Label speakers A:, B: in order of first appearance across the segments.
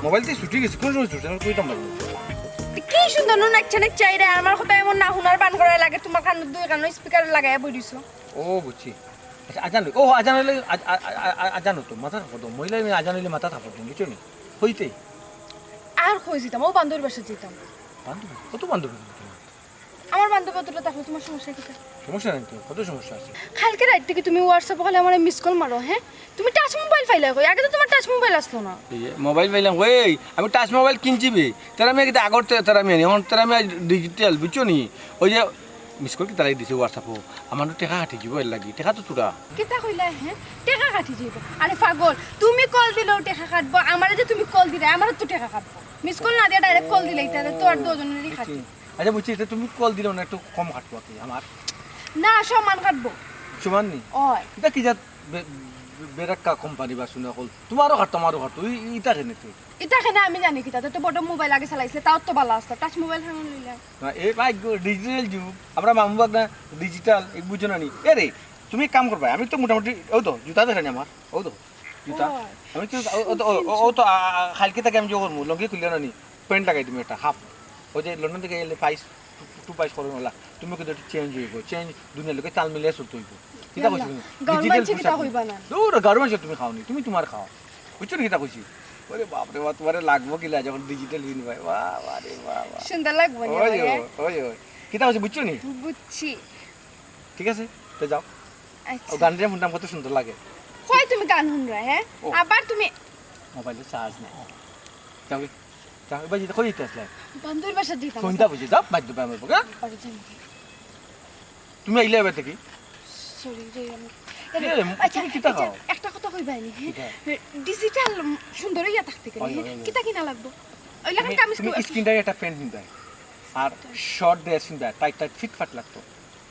A: Mobile দিয়ে ছুটি গেছে কোন সময় ছুটি আমি কইতাম না
B: কি সুন্দর নুন একখানে চাই রে আমার কথা এমন না হুনার বান করা লাগে তোমার কান দুই কান স্পিকার লাগাইয়া বই দিছো
A: ও বুঝছি আচ্ছা আজান ও আজান হইলে আজান হতো মাথা থাপড় মহিলা আজান হইলে মাথা থাপড় বুঝছো নি হইতে
B: আর কই যেতাম ও বান্ধবীর বাসা যেতাম
A: বান্ধবী কত বান্ধবী
B: আমার বান্ধবী তুলে তাহলে তোমার সমস্যা কি
A: সমস্যা নাই তো কত সমস্যা আছে
B: কালকে রাত থেকে তুমি হোয়াটসঅ্যাপ হলে আমার মিস কল মারো হ্যাঁ তুমি টাচ মোবাইল পাইলা কই আগে তো তোমার টাচ মোবাইল আসলো না
C: মোবাইল পাইলাম ওই আমি টাচ মোবাইল কিনছিবি তারা আমি একটা আগর তারা আমি এখন তারা আমি ডিজিটাল বুঝছো নি ওই যে মিস কল কি তারাই দিছে হোয়াটসঅ্যাপও আমার তো টেকা কাটি যাব এর লাগি টেকা তো তোরা
B: কেতা কইলা হ্যাঁ টেকা কাটি দিব আরে পাগল তুমি কল দিলেও টেকা কাটবো আমারে যে তুমি কল দিলে আমারও তো টেকা কাটবো মিস কল না দিয়ে ডাইরেক্ট কল দিলেই তাহলে তো আর দুজনেরই কাটি
A: আচ্ছা বুঝছি এটা তুমি কল দিলেও না একটু কম কাটবো কি আমার
B: না সমান কাটবো
A: সমান নি
B: ওই
A: এটা কি জাত বেরাক্কা কোম্পানি বা শুনে কল তোমারও কাট তোমারও কাট তুই ইটা কেন তুই
B: এটা কেন আমি জানি কি তাতে তো বড় মোবাইল আগে চালাইছে তাও তো ভালো আসতো টাচ মোবাইল হাঙ্গন লইলা
A: না এই ভাই ডিজিটাল যুগ আমরা মামুবাগ না ডিজিটাল এক বুঝো না নি এ রে তুমি এক কাম করবা আমি তো মোটামুটি ও তো জুতা দেখানি আমার ও তো জুতা আমি তো ও তো খালকে থেকে আমি যে করবো লঙ্গি খুললে না নি প্যান্ট লাগাই তুমি একটা হাফ ওই যে লন্ডন থেকে এলে পাইস টু পাইস করো নলা তুমি কিন্তু একটু চেঞ্জ হইব চেঞ্জ দুনিয়ার লোকে তাল মিলিয়ে চলতে হইব কিতা কইছি
B: গভর্নমেন্ট কিতা কইবা না
A: দূর গভর্নমেন্ট তুমি খাওনি তুমি তোমার খাও বুঝছো না কিতা কইছি ওরে বাপ রে বাপ তোমারে লাগবো কিলা যখন ডিজিটাল হিন ভাই বাহ বাহ রে বাহ
B: সুন্দর লাগবে না
A: ওই ওই ওই কিতা কইছি বুঝছো নি
B: বুঝছি
A: ঠিক আছে তো যাও
B: আচ্ছা
A: ও গানটা শুনতাম কত সুন্দর লাগে
B: কই তুমি গান শুনরা হ্যাঁ আবার তুমি
A: মোবাইলে চার্জ নেই যাও যাও বাজি কই দিতে আসলে
B: বন্ধুর বাসা দিতাম
A: সন্ধ্যা বুঝে যাও বাধ্য পাই আমার বগা তুমি আইলে এবার থেকে
B: সরি রে আমি
A: আচ্ছা কিতা খাও
B: একটা কথা কইবানি ডিজিটাল সুন্দর ইয়া থাকতে গেলে কিতা কিনা লাগবো ওই লাগান কামিজ
A: তুমি স্কিনটা একটা ফ্রেন্ড নিতে আর শর্ট ড্রেস নিতে টাইট টাইট ফিট ফাট লাগতো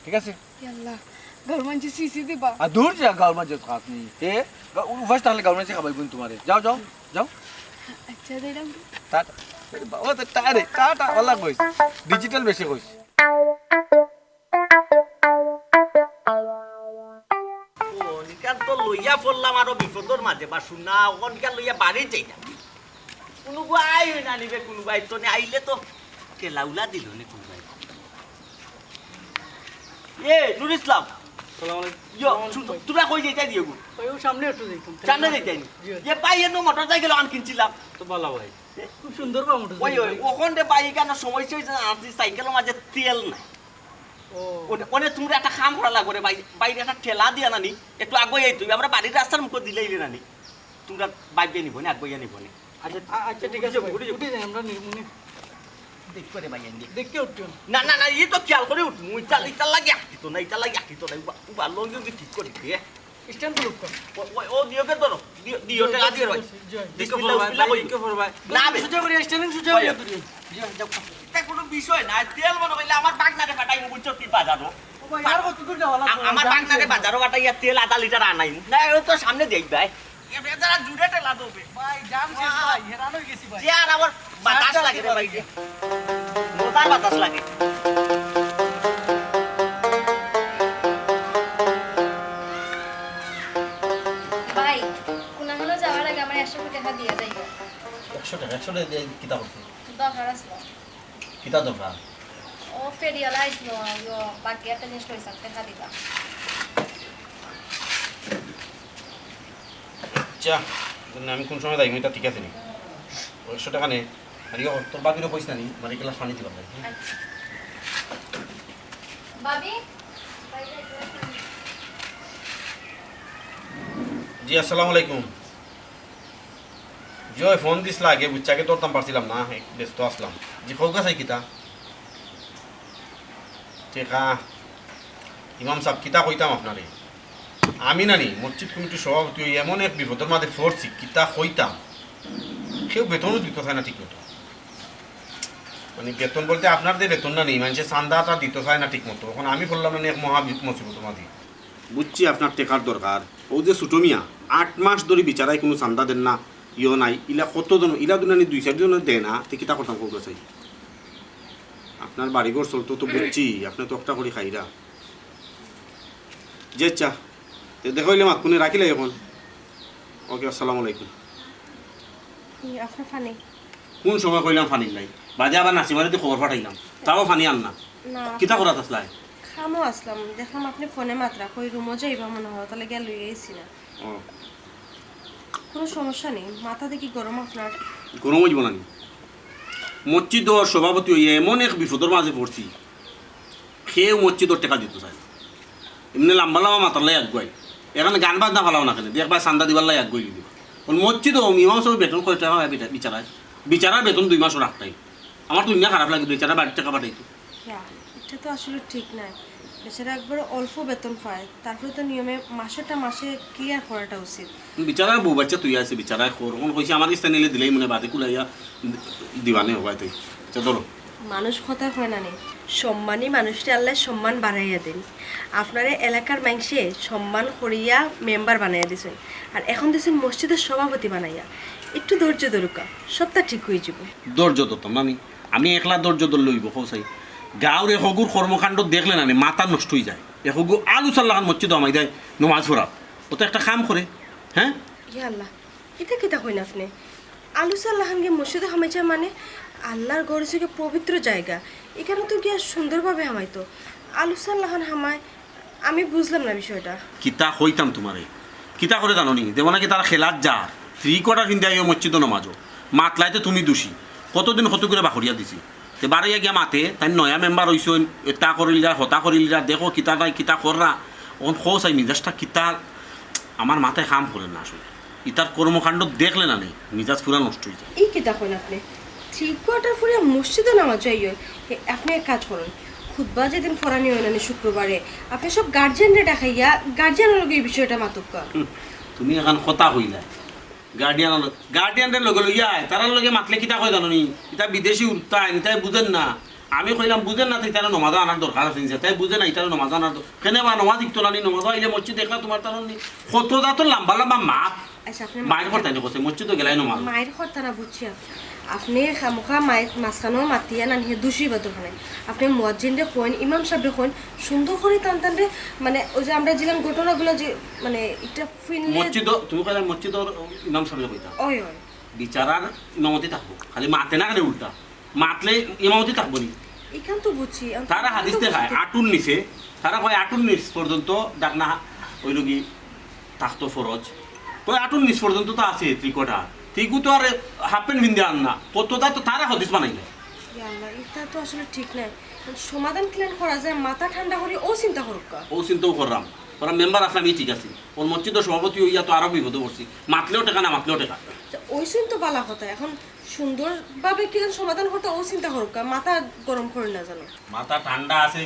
A: ঠিক আছে
B: ইয়াল্লাহ গভর্নমেন্ট সিসি দিবা
A: আর দূর যা গভর্নমেন্ট জব খাস নি এ ফার্স্ট তাহলে গভর্নমেন্ট সে খাবাই গুণ তোমারে যাও যাও যাও
B: আচ্ছা দিলাম
A: টাটা ও তো টারে টাটা ওলা কইস ডিজিটাল বেশি কইস
D: অনিকান তো লইয়া পড়লাম আরো বিপদর মাঝে বা শুনা অনিকান লইয়া বাড়ি যাই না কোনো গাই না নিবে কোনো গাই তো আইলে তো কেলাউলা দিল নি কোনো গাই এ নুর ইসলাম তোরা কই যাইতা দিও
E: সামনে একটু দেখুন
D: সামনে যাইতাই যে পাই এনো মোটর সাইকেল আন কিনছিলাম
E: তো ভালো ভাই খুব সুন্দর বা মোটর
D: ওই ওই ওখানে পাই কেন সমস্যা হয়েছে আনছি সাইকেলের মাঝে তেল নাই ওনে তুমি একটা কাম করা লাগবে রে বাইরে একটা ঠেলা দিয়া নানি একটু আগুয়াই তুই আমরা বাড়ির রাস্তার মুখ দিলেই নানি তোমরা বাইবে নিব না আগুয়াই নিব না
E: আচ্ছা আচ্ছা ঠিক আছে উঠে যাই আমরা নির্মুনি
D: দেখতে রে ভাই আন্দি
E: দেখতে উঠছো
D: না না না এই তো খেয়াল করে উঠ মুই চাল ইটা লাগি আকিতো না ইটা লাগি আকিতো না ভালো কি ঠিক করে দে
E: স্ট্যান্ড তো লোক
D: ও দিওকে ধরো দিও ঠেলা দিয়ে ভাই না আমি
E: সুযোগ করে স্ট্যান্ডিং সুযোগ করে
D: এটা কোনো বিষয় না তেল মনে কইলে আমার বাগনারে ফাটাই বুঝছো কি বাজারও
E: আর কত দূর যাওয়া লাগবে
D: আমার বাগনারে বাজারও ফাটাইয়া তেল আধা লিটার আনাই না ও তো সামনে দেই ভাই এ বেজারা জুড়ে ঠেলা দেবে
E: ভাই জান শেষ ভাই হেরান হয়ে গেছি ভাই
D: যে আর আমার বাতাস লাগে রে ভাই মোটা বাতাস লাগে
B: ভাই কোনাগুলো যাওয়ার আগে আমার 100 টাকা দিয়ে যাইও
D: 100 টাকা দিয়ে কিতা করতে
B: দরকার আসলো
D: কিতা দরকার
B: ও ফেরিয়ালা আসলো বাকি একটা জিনিস পয়সা টাকা দিবা
D: আচ্ছা আমি কোন সময় যাই এটা ঠিক আছে নি 100 টাকা নে আর তোর বাকিরও পয়সা নি মানে ক্লাস পানি দিবা ভাই
B: ভাবি
D: জি আসসালামু আলাইকুম জয় ফোন দিছিলা আগে বুচ্চাকে ধরতাম পারছিলাম না ব্যস্ত আসলাম জি খোকা চাই কিতা টেকা
F: ইমাম সাহেব কিতা কইতাম আপনারে আমি নানি মসজিদ কমিটির সভাপতি হই এমন এক বিপদের মাঝে পড়ছি কিতা কইতাম কেউ বেতনও দিতে চায় না ঠিক মতো মানে বেতন বলতে আপনার যে বেতন না নেই মানুষের চান্দাটা দিতে চায় না ঠিক মতো এখন আমি বললাম না এক মহা মুসিবত মাঝে বুঝছি আপনার টেকার দরকার ও যে ছোটো মিয়া 8 মাস ধরে বিচারায় কোনো চান্দা দেন না ইয়ে নাই ইলা কতজন ইলা দুনানি 2-4 জন দেয় না তে কিতা করতাম কৌকে চাই আপনার বাড়িঘর চলতো তো বুঝছি আপনি তো একটা করে খাইরা যে চা দেখো ইলে মাত কোনে রাখিলে এখন ওকে আসসালামু আলাইকুম
B: আপনার ফানি
F: কোন সময় কইলাম ফানি নাই বাজে আবার নাসিমারিতে খবর পাঠাইলাম তাও ফানি আন না
G: না
F: কিতা করা আসলাই
G: খামো আসলাম দেখলাম আপনি ফোনে মাত্রা কই রুমও যাইবা মনে হয় তাহলে গিয়ে লইয়া আইছি না
F: ও
G: কোনো সমস্যা নেই মাথা দেখি গরম আপনার
F: গরম হইব না মসজিদর সভাপতি হইয়া এমন এক বিপদের মাঝে পড়ছি খেয়ে মসজিদর টাকা দিতে চাই এমনি লাম্বা লাম্বা মাতার লাই আগুয়াই এখানে গান বাজনা ভালো না কেন একবার চান্দা দিবার লাই আগুয়াই দিব মসজিদ ইমাম সব বেতন কয় টাকা হয় বিচারায় বিচারার বেতন 2 মাসও রাখতাই আমার তো ইন্না খারাপ লাগে বিচারা বাড়ির টাকা পাঠাইতো
G: হ্যাঁ এটা তো আসলে ঠিক নাই বেচারা একবার অল্প বেতন পায় তারপরে তো নিয়মে মাসেটা মাসে ক্লিয়ার করাটা উচিত
F: বিচারার বউ বাচ্চা তুই আছে বিচারায় খোর কোন কইছে আমার ইস্তা নিলে দিলেই মনে বাদে কুলাইয়া দিবানে হবাই তাই আচ্ছা ধরো
G: মানুষ কথা হয় না নে সম্মানী মানুষটা আল্লাহ সম্মান বাড়াইয়া দেন আপনারা এলাকার মানুষে সম্মান করিয়া মেম্বার বানাইয়া দিছেন আর এখন দিছেন মসজিদের সভাপতি বানাইয়া একটু ধৈর্য ধরুকা সবটা ঠিক হয়ে যাব
F: ধৈর্য ধরতাম না আমি একলা ধৈর্য ধর লইব কৌসাই গাঁওর এহগুর কর্মকাণ্ড দেখলে না মাথা নষ্ট হয়ে যায় এহগু আলু সাল্লাহান মসজিদ আমাই দেয় নমাজ পড়া ও তো একটা কাম করে হ্যাঁ
G: ইয়া আল্লাহ এটা কিতা কইন আপনি আলু সাল্লাহানকে মসজিদে হামাইছে মানে আল্লাহর ঘর থেকে পবিত্র জায়গা এখানে তো গিয়া সুন্দরভাবে হামাইতো আলু সাল্লাহান হামায় আমি বুঝলাম না বিষয়টা
F: কিতা হইতাম তোমারে কিতা করে জানো নি দেব নাকি তারা খেলার যা 3/4 কিনতে আইও মসজিদ নমাজও মাতলাইতে তুমি দোষী কতদিন কত করে বাহরিয়া দিছি তে বাড়িয়া গিয়া মাতে তাই নয়া মেম্বার হইছেন এটা করিলা হতা করিলা দেখো কিতা নাই কিতা কররা ওন খোসাই মিজাজটা কিতা আমার মাথায় কাম করে না আসলে ইতার কর্মকাণ্ড দেখলে না নেই মিজাজ পুরা নষ্ট হয়ে যায়
G: এই কিতা কইন আপনি 3/4 ফুরিয়া মসজিদে নামাজ যাইও আপনি এক কাজ করুন খুতবা যেদিন ফরানি হয় না শুক্রবারে আপনি সব গার্জিয়ানরে দেখাইয়া গার্জিয়ানের লগে এই বিষয়টা মাতুকা
F: তুমি এখন কথা হইলা গার্ডিয়ানের লগে লইয়া তারার লগে মাতলে কিতা কয় জানো নি এটা বিদেশি উত্তায় তাই বুঝেন না আমি কইলাম বুঝেন না তাই তারা নমাজ আনার দরকার আছে তাই বুঝে না এটা নমাজ আনার কেনে বা নমাজ দিত না নমাজ আইলে মসজিদ দেখলা তোমার তার কত যা তো লম্বা লম্বা মাপ
G: আচ্ছা আপনি
F: মায়ের করতে না কোসে মসজিদ গেলাই নমাজ
G: মায়ের কথা না বুঝছি আপনি খামোখা মায়ের মাঝখানেও মাতিয়া না নিয়ে দোষী বাদখানে আপনি মুয়াজ্জিনরে কইন ইমাম সাহেবরে কইন সুন্দর করে টান রে মানে ওই যে আমরা যেলাম ঘটনাগুলো যে মানে এটা ফিনলে
F: মসজিদ তুমি কইলা মসজিদর ইমাম সাহেব কইতা
G: ওই ওই
F: বিচারার ইমামতি থাকবো খালি মাতে না কেন উল্টা মাতলে ইমামতি থাকবো নি
G: এখান তো বুঝছি
F: তারা হাদিস দেখায় আটুন নিচে তারা কয় আটুন নিচ পর্যন্ত ডাকনা ওই লোকি থাকতো ফরজ তো আটুন নিচ পর্যন্ত তো আছে ত্রিকোটা ঠিকু তো আর হাফ প্যান্ট ভিন্দে আন না কতটা তো তারা হদিস বানাইলে
G: ইয়া আল্লাহ এটা তো আসলে ঠিক নাই সমাধান ক্লিয়ার করা যায় মাথা ঠান্ডা করে ও চিন্তা করুক
F: ও চিন্তাও করলাম ওরা মেম্বার আসলাম এই ঠিক আছে ওর মসজিদের সভাপতি হইয়া তো আরো বিপদে পড়ছি মাতলেও টাকা না মাতলেও টাকা
G: ওই চিন্তা বালা কথা এখন সুন্দরভাবে কি সমাধান করতে ও চিন্তা করুক মাথা গরম করে না জানো
F: মাথা ঠান্ডা আছে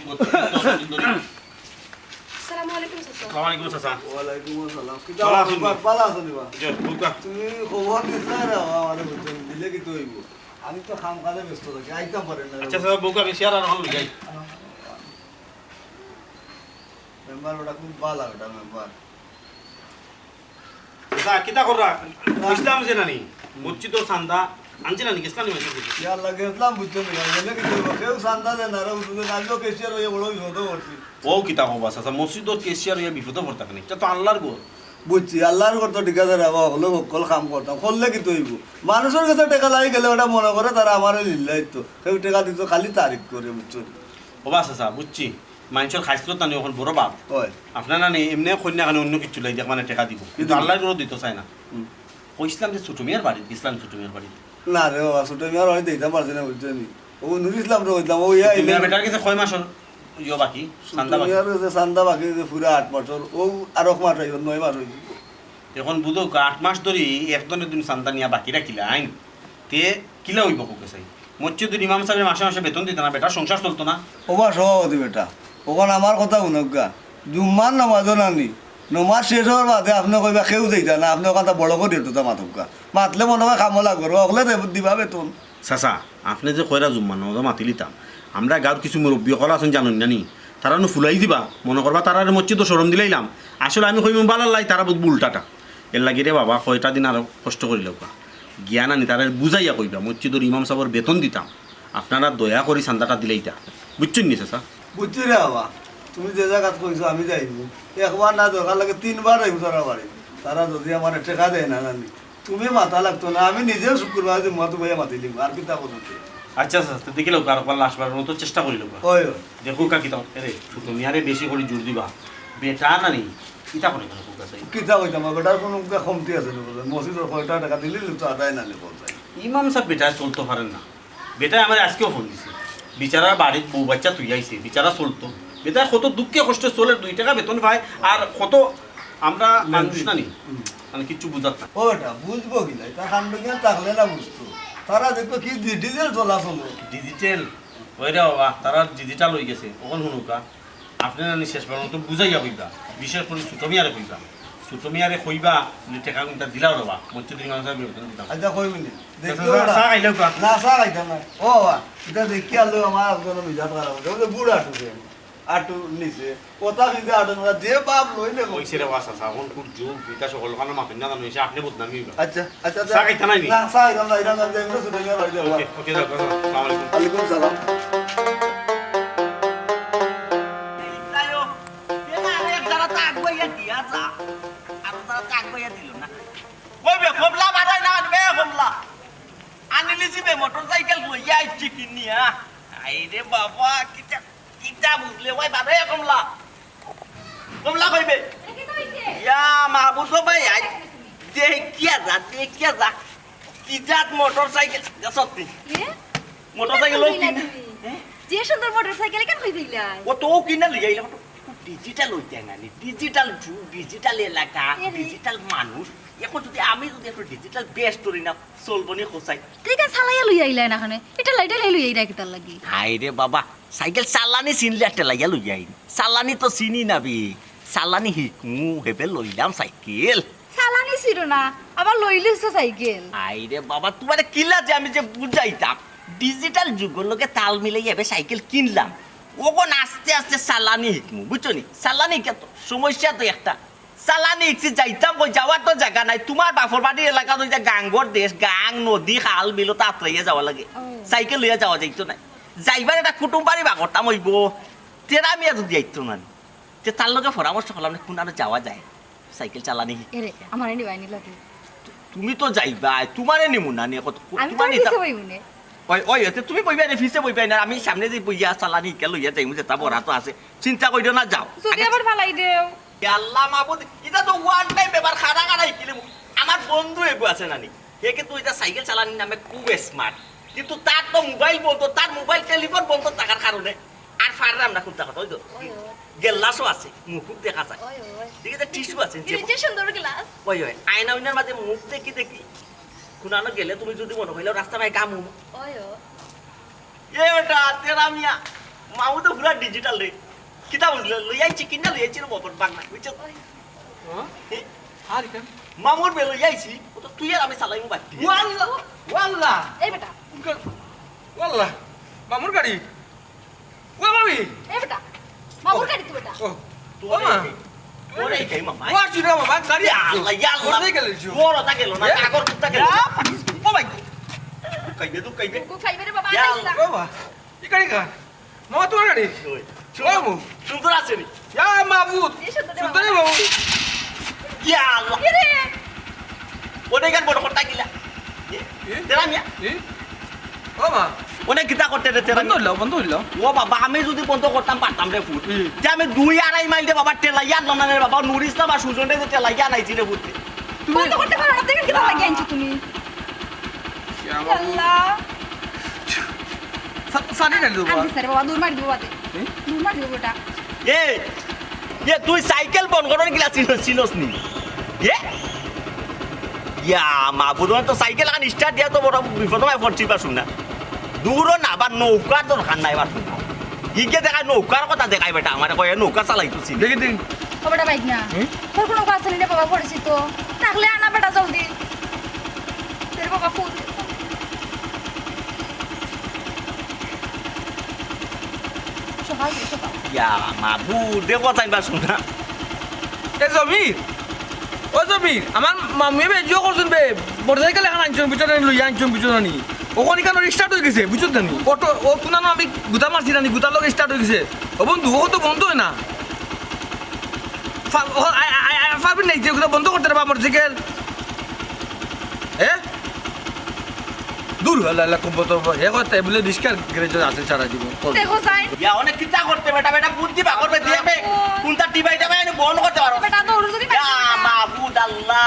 G: আসসালামু আলাইকুম চাচা
F: ওয়ালাইকুম আসসালাম
H: ওয়ালাইকুম আসসালাম কি
F: ভালো আছেন নি?
H: ভালো আছো নিবা
F: জি বুকা
H: তুমি খবর দিছা রে আমারে বুঝছেন দিলে কি তো হইব আমি তো কাম কাজে ব্যস্ত থাকি আইতাম পারেন না
F: আচ্ছা স্যার বুকা আমি শেয়ার আর হল যাই
H: মেম্বার ওটা খুব ভালো ওটা মেম্বার
F: দা কিটা কররা ইসলাম যে নানি মসজিদর চান্দা আনছি নানি ইসলাম নি
H: ইয়ার লাগে ইসলাম বুঝছেন না দিলে কি তো হইব কেউ সান্দা দেন না রে বুঝছেন আজও কেশিয়ার হয়ে বড় বিপদ করছি
F: ও কিতা হবা আচ্ছা মসজিদর কেশিয়ার হইয়া বিপদে পড়তা কেন এটা তো আল্লাহর গোর
H: বুঝছি আল্লাহর করতো ঠিক আছে রে বাবা হলো সকল কাম করতাম করলে কি তো হইব মানুষের কাছে টাকা লাগি গেলে ওটা মনে করে তারা আমার লিল্লাই তো কেউ টাকা দিত খালি তারিফ করে বুঝছেন
F: ওবা আচ্ছা বুঝছি মানুষের খাইছিল তানি এখন বড় বাপ
H: হয়
F: আপনার না নেই এমনি কন্যা কানে অন্য কিছু লাই দেখ মানে টাকা দিব কিন্তু আল্লাহর গোর দিতে চায় না কইছিলাম যে ছোট মিয়ার বাড়ি ইসলাম ছোট মিয়ার বাড়ি
H: না রে বাবা ছোট মেয়ার হয় দিতে পারছি না বুঝছেন ও নুর ইসলাম রে হইতাম ও ইয়া
F: তুমি বেটার কাছে কয় মাস ইয়ে বাকি চান্দা বাকি
H: মেয়ার যে চান্দা বাকি যে পুরা 8 বছর ও আর 1 মাস হইব 9 মাস হইব
F: এখন বুঝো 8 মাস ধরে একজনের দিন চান্দা নিয়া বাকি রাখিলা আইন তে কিলা হইব কোকে চাই মসজিদের ইমাম সাহেবের মাসে মাসে বেতন দিত না বেটার সংসার চলতো না
H: ওবা সভাপতি বেটা ওখান আমার কথা শুনক গা জুম্মার নামাজও নানি নমাজ শেষ হওয়ার বাদে আপনি কইবা কেউ যাইতা না আপনি কথা বড় করে দিত মাতকা মাতলে মনে হয় কামো লাগবে অগলে দিবা বেতন
F: চাচা আপনি যে কয়রা জুম্মা নজা মাতি লিতাম আমরা গাঁৱৰ কিছু মুরব্বী সকল আছেন জানেন নানি তারা ফুলাই দিবা মনে করবা তারা মসজিদ সরম দিলাইলাম আসলে আমি কইম বালাল্লাই তারা বহুত উল্টাটা এর লাগি রে বাবা কয়টা দিন আরো কষ্ট করি লওকা জ্ঞান আনি তারা বুঝাইয়া কইবা মসজিদর ইমাম সাহেবের বেতন দিতাম আপনারা দয়া করি চান্দাটা দিলেইতা বুঝছেন নি চাচা
H: বুঝছি রে বাবা তুমি যে জায়গাত কইছো আমি যাইব একবার না দরকার লাগে 3 বার আইব তারা বাড়ি তারা যদি আমার টাকা দেয় না নানি তুমি মাথা লাগতো না আমি নিজেও শুক্রবার যে মত বইয়া মাতি দিম আর কিতা বলতে
F: আচ্ছা আচ্ছা দেখিল আর পাল্লা আসবার মতো চেষ্টা করিল
H: ওই
F: দেখো কাকি তাও এরে তুমি আরে বেশি করে জোর দিবা বেটা নানি কিতা করে কেন কুকা চাই
H: কিতা কইতাম বেটার কোনো কমতি আছে না মসজিদের কয়টা টাকা দিলে তো আদায় না নিব
F: ইমাম সাহেব বেটা চলতে পারেন না বেটা আমার আজকেও ফোন দিছে বিচারা বাড়ির বউ বাচ্চা তুই আইছে বিচারা চলতো বেটা কত দুঃখে কষ্টে চলে 2 টাকা বেতন পায় আর কত আমরা মানুষ নানি মানে কিছু বুঝাত না
H: ওটা বুঝবো কি না তা কান্ড জ্ঞান থাকলে না বুঝতো তারা দেখো কি ডিজেল চলা চলে
F: ডিজিটাল ওই রে বাবা তারা ডিজিটাল হয়ে গেছে কখন শুনুকা আপনি নানি শেষ পর্যন্ত বুঝাইয়া কইবা বিশেষ করে ছোট মিয়ারে কইবা ছোট মিয়ারে কইবা টাকা কোনটা দিলাও রবা মসজিদের ইমাম সাহেব বেতন দিতাম
H: আচ্ছা কইবি নি
F: চা খাইলেও কা
H: না চা খাইতাম না ও এটা দেখি আলো আমার একজন মিজাত খারাপ হয়েছে বুড়া আটুছে আটু নিছে কথা কিন্তু আটু না যে বাপ লইলে
F: ওই সেরে ওয়াসা সা কোন কুট যুগ বিটা সকল কানো মাপেন না জানো এসে আপনি বদনামি হইবা
H: আচ্ছা আচ্ছা
F: চা খাইতা নাই নি?
H: না চা খাইতাম না এটা না দেখলে শুনে গেল
F: ওকে ওকে যাও আসসালামু আলাইকুম
H: আলাইকুম সালাম
D: মোটরসাইকেল লইয়া আইছি কিনিয়া আইরে বাবা কিটা কিটা বুঝলে ওই বাদে কমলা কমলা কইবে ইয়া মাহবুব ভাই আই দেখিয়া যা কি জাত মোটরসাইকেল সত্যি মোটরসাইকেল লই কিনা
B: যে সুন্দর মোটরসাইকেল কেন কই দিলা
D: ও তো কিনা লই আইলা ডিজিটাল হইতে না ডিজিটাল যুগ ডিজিটাল এলাকা ডিজিটাল মানুষ এখন যদি আমি যদি একটু ডিজিটাল বেস্ট করি না চলবনি খোসাই
B: তুই কেন চালাইয়া লই আইলা না খানে এটা লাইটা লই আইরা কিতার লাগি
D: হাই রে বাবা সাইকেল চালানি চিনলে একটা লাইয়া লই আইন চালানি তো চিনি নাবি চালানি শিকু হেবে লইলাম সাইকেল
B: চালানি ছিল না আবার লইলিস সাইকেল
D: হাই রে বাবা তোমার কিলা যে আমি যে বুঝাইতাম ডিজিটাল যুগের লোকে তাল মিলাই এবে সাইকেল কিনলাম ওখন আস্তে আস্তে চালানি শিকমু বুঝছো নি চালানি কে তো সমস্যা তো একটা চালানি শিখছি যাইতাম কই যাওয়ার তো জায়গা নাই তোমার বাপর বাড়ির এলাকা তো গাঙ্গর দেশ গাং নদী খাল বিলো তো আত্রাইয়া যাওয়া লাগে সাইকেল লইয়া যাওয়া যাইতো না যাইবার একটা কুটুম বাড়ি বাগরতাম হইব তেরা আমি যদি যাইতো না যে তার লগে পরামর্শ করলাম কোন আর যাওয়া যায় সাইকেল চালানি
B: এরে আমার নিবাইনি লাগে
D: তুমি তো যাইবা তোমারে নিমু না নিয়ে কত
B: আমি তো
D: তোমার
B: নিতে বইবনে
D: ওই ওই তুমি বইবা রে ফিসে বইবা না আমি সামনে যে বইয়া চালানি কে লইয়া যাইমু যে তা বড়া তো আছে চিন্তা কইরো না যাও
B: যদি আবার ফালাই দেও
D: আল্লাহ মাহবুদ এটা তো ওয়ান টাইম এবার খাড়া খাড়াই কিলে আমার বন্ধু এগো আছে নানি হে কিন্তু এটা সাইকেল চালানি নামে খুব স্মার্ট কিন্তু তার তো মোবাইল বলতো তার মোবাইল টেলিফোন বলতো টাকার কারণে আর ফাররাম না কোন টাকা ওই তো গেলাসও আছে মুখ দেখা যায় ঠিক আছে টিস্যু আছে
B: যে সুন্দর গ্লাস
D: ওই ওই আয়না উইনার মাঝে মুখ দেখি কোনানো গেলে তুমি যদি মনে হইলো রাস্তা ভাই গামু
B: ওই
D: এ বেটা তেরা মিয়া মামু তো পুরা ডিজিটাল রে কিতা বুঝলে লইয়াইছি কিনা লইয়াইছি রে বাবার বাংলা বুঝছো
E: আর কেন
D: মামুর বে লইয়াইছি ও তো তুই আর আমি চালাইমু বাকি
E: ওয়াল্লাহ ওয়াল্লাহ
B: এই বেটা
E: ওয়াল্লাহ মামুর গাড়ি ও মামি
B: এই বেটা মামুর গাড়ি তো বেটা
E: ও
D: তোরে
E: মা।
D: তোরে কাই মামা
E: ও চিনা বাবা গাড়ি
D: আল্লাহ ইয়াল্লাহ
E: ওরে গেল জু
D: বড় তা গেল না আগর কুত্তা গেল ও ভাই কাইবে
B: কো খাইবে রে বাবা
D: ইয়া
B: আইসা
E: ও বা এই গাড়ি কা মামা তোমার গাড়ি ও মু
D: সুন্দর আছে নি
E: ইয়া মাবুদ
B: এই সুন্দর রে
E: সুন্দর বাবু
D: ইয়া আল্লাহ
B: কি রে
D: ওরে গান বড় করতা গিলা তেরা মিয়া
E: ও মা
D: অনেক কিতা করতে রে তেরা
E: বন্ধ হইলো
D: ও বাবা আমি যদি বন্ধ করতাম পারতাম রে ফুট যে আমি 2-2.5 মাইল দে বাবা টেলাইয়া না রে বাবা নুরিস না বা সুজনে যে টেলাইয়া নাইছি রে ফুট
B: তুমি তো করতে পারো না দেখেন কি লাগি আনছি তুমি আল্লাহ
E: সানি না দেবো
B: আমি স্যার বাবা দূর মারি দিব বাদে দূর মারি দিব বেটা
D: এ এ তুই সাইকেল বন্ধ করার গিলা চিনস নি এ ইয়া মা বুদন তো সাইকেল আন স্টার্ট দিয়া তো বড় বিপদ হয় পড়ছি পাছু না দূর না বা নৌকার দরকার নাই বাছু হিগে দেখায় নৌকার কথা দেখাই বেটা আমার কয়ে নৌকা চালাইতেছি
C: দেখি দেখি
B: ও বেটা বাইক না তোর কোনো কাজ নেই রে বাবা পড়েছি তো থাকলে আনা বেটা জলদি তোর বাবা ফুল সকাল সকাল
D: ইয়া মাবু দেখো চাইবা শোনা
C: এ জমির ও জমির আমার মামি বে জিও করছেন বে মোটরসাইকেল এখন আনছেন বুঝছেন লইয়া আনছেন বুঝছেন নি ওখানে কেন স্টার্ট হয়ে গেছে বুঝছেন নি অটো ও কোনানো আমি গুতা মারছি না গুতার লোক স্টার্ট হয়ে গেছে ও বন্ধু ও তো বন্ধ হয় না পারবি নাই যে ওগুলো বন্ধ করতে পারবা মোটরসাইকেল দূর হলে খুব তো এ কথা বলে রিস্কার গ্যারেজ আছে সারা জীবন
B: দেখো যাই
D: ইয়া অনেক কিতা করতে বেটা বেটা বুদ্ধি বা করবে দিয়ে বে কোনটা টিবাইটা বে বন্ধ করতে পারো
B: বেটা তো ওর যদি
D: ইয়া মাবুদ আল্লাহ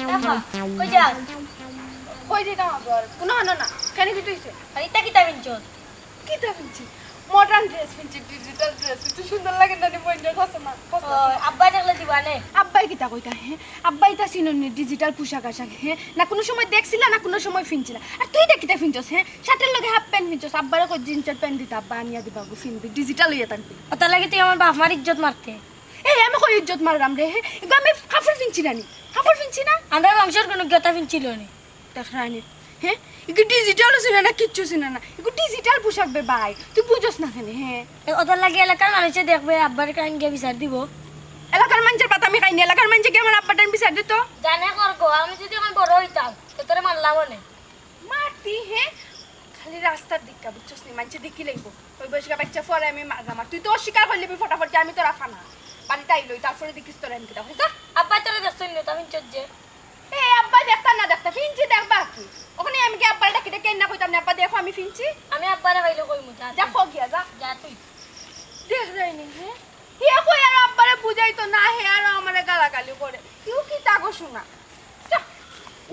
I: দেখো কই যাস
B: কই দিতাম আবার কোনো আনো না কেন কি তুইছে
I: আর ইটা কিতা বিনচত
B: কি তা পিনছি মডার্ন ড্রেস পিনছি ডিজিটাল ড্রেস তুই সুন্দর লাগে না নি বইন্ডা কস না
I: আব্বা দেখলে দিবানে
B: আব্বাই কিতা কইতা হ্যাঁ আব্বাই তা চিননি ডিজিটাল পোশাক আশাক হ্যাঁ না কোনো সময় দেখছিলা না কোনো সময় ফিনছিলা আর তুই দেখিতে ফিনছস হ্যাঁ শার্টের লগে হাফ প্যান্ট ফিনছস আব্বারে কই জিন্সের প্যান্ট দিতা আব্বা আনিয়া দিবা গো ফিনবি ডিজিটাল হইয়া তানবি
I: ওটা লাগে তুই আমার বাপ মার ইজ্জত মারতে
B: এই আমি কই ইজ্জত মারলাম রে হ্যাঁ এগো আমি কাপড় ফিনছি না নি কাপড় ফিনছি না
I: আমরা বংশের কোনো গতা ফিনছিল নি
B: দেখ রানী হ্যাঁ এগো ডিজিটাল ছিল না কিচ্ছু ছিল না এগো ডিজিটাল পোশাক বে ভাই তুই বুঝছস না কেন হ্যাঁ
I: ওটা লাগে এলাকার মানুষে দেখবে আব্বার কান গিয়ে বিচার দিব
B: এলাকার মানুষের পাতা আমি খাইনি এলাকার মানুষে কি আমার আব্বাটার বিচার দিত
I: জানে করবো আমি যদি এখন বড় হইতাম তো তোরে মানলাম না
B: মারতি হ্যাঁ খালি রাস্তার দিকটা বুঝছস নি মানুষে দেখি লাগবো ওই বয়সকা বাচ্চা ফরে আমি মারলাম আর তুই তো অস্বীকার করলি ফটাফট যে আমি তোর আফানা বাড়িতে আইলই তারপরে দেখিস তোর আমি কিটা হইছা
I: আব্বা তোরে দেখছেন নি তা ফিনচত যে
B: এ আব্বা দেখতা না দেখতা ফিনছি দেখবা কি ওখানে আমি কি আব্বার ডাকি ডেকে না কইতাম না আব্বা দেখো আমি ফিনছি
I: আমি আব্বারে ভাইলে কই মুতা
B: যা খো গিয়া যা
I: যা তুই
B: দেখ রাইনি হ্যাঁ হে কই আর আব্বারে বুঝাই তো না হে আর আমারে গালাগালি করে তুই কি তাগো শোনা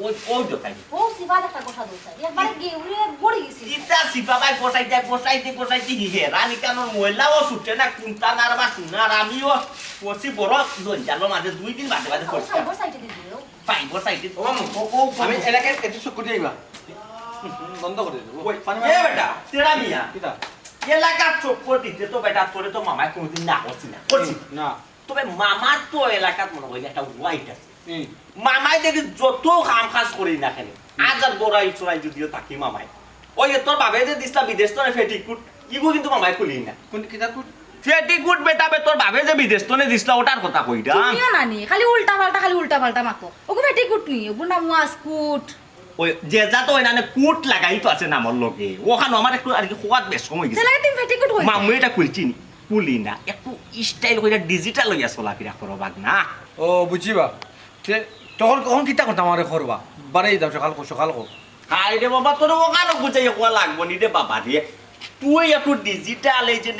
D: ওই ওই দোকান
I: ও সিবা একটা কথা দউছা একবারে গিয়ে উড়ে গড়ি গেছি
D: ইতা সিপাবাই বসাইতে হিহে রানী কানোর মহিলাও ছুটে না কোনটা নার বা শুনার আমিও পড়ছি বড় জঞ্জালো মাঝে 2 দিন বাদে বাদে পড়ছি
I: সাইবর সাইটে দিও
D: পাইবো সাইডে
A: ও মামু আমি এলাকায় একটু চুপ করে যাইবা বন্ধ করে দেবো
D: ওই এ বেটা তেরা মিয়া
A: কিতা
D: এলাকার চক্কর দিতে তো বেটা তোরে তো মামাই কোনোদিন না করছি না করছি
A: না
D: তবে মামার তো এলাকার মনে হয় একটা হোয়াইট আছে মামাই দেখি যত কাম কাজ করি না কেন আজার বড়াই চড়াই যদিও থাকি মামাই ওই তোর বাবে যে দিসলা বিদেশ তোরে ফেটিকুট ইগো কিন্তু মামাই খুলি না
A: কোন কিতা কোন
D: ফেটিকুট বেটা বে তোর বাবে যে বিদেশ তোনে দিসলা ওটার কথা কইরা
J: তুমিও নানি খালি উল্টা পাল্টা মাকো ওগো বেটি কুটনি ওগো নাম ওয়াসকুট
D: ওই যে যা তো এনানে কুট লাগাই তো আছে নামর লগে ওখানে আমার একটু আর কি খোয়াত বেশ সময় গেছে
J: সেলাগে তুমি বেটি কুট হই
D: মামু এটা কইছি কুলি না একটু স্টাইল কইরা ডিজিটাল লইয়া চলাফেরা করো বাগ না
C: ও বুঝিবা তখন কখন কিতা করতাম আমারে করবা বাড়াই দাও সকাল কো
D: হাই রে বাবা তোর ওখানে বুঝাই কোয়া লাগবো নি রে বাবা রে তুই একটু ডিজিটাল এই যে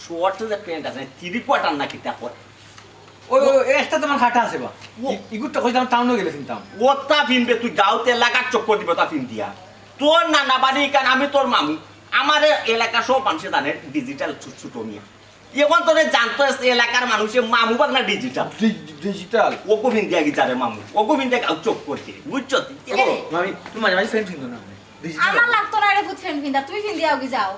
D: শর্ট যে প্যান্ট আছে 3 কোয়ার্টার না কিতা কর
C: ওই একটা তোমার খাটা আছে বা ইগুটা কইতাম টাউনে গেলে চিন্তাম
D: ওটা ফিনবে তুই গাঁওতে লাগার চক্কর দিবে তা ফিন দিয়া তোর নানা বাড়ি কারণ আমি তোর মামু আমার এলাকা সব মানুষে জানে ডিজিটাল ছোট নিয়ে এখন তোরে জানতো এলাকার মানুষে মামু বাগ না ডিজিটাল
C: ডিজিটাল
D: ওগো ফিন দিয়া গিজারে মামু ওগো ফিন দিয়া গাঁও চক্কর দিয়ে বুঝছো
C: মামি তুমি মাঝে মাঝে ফ্রেন্ড কিন্তু না
J: আমার লাগতো না রে ফুট ফ্রেন্ড ফিন্দা তুমি ফিন্দি আওগি যাও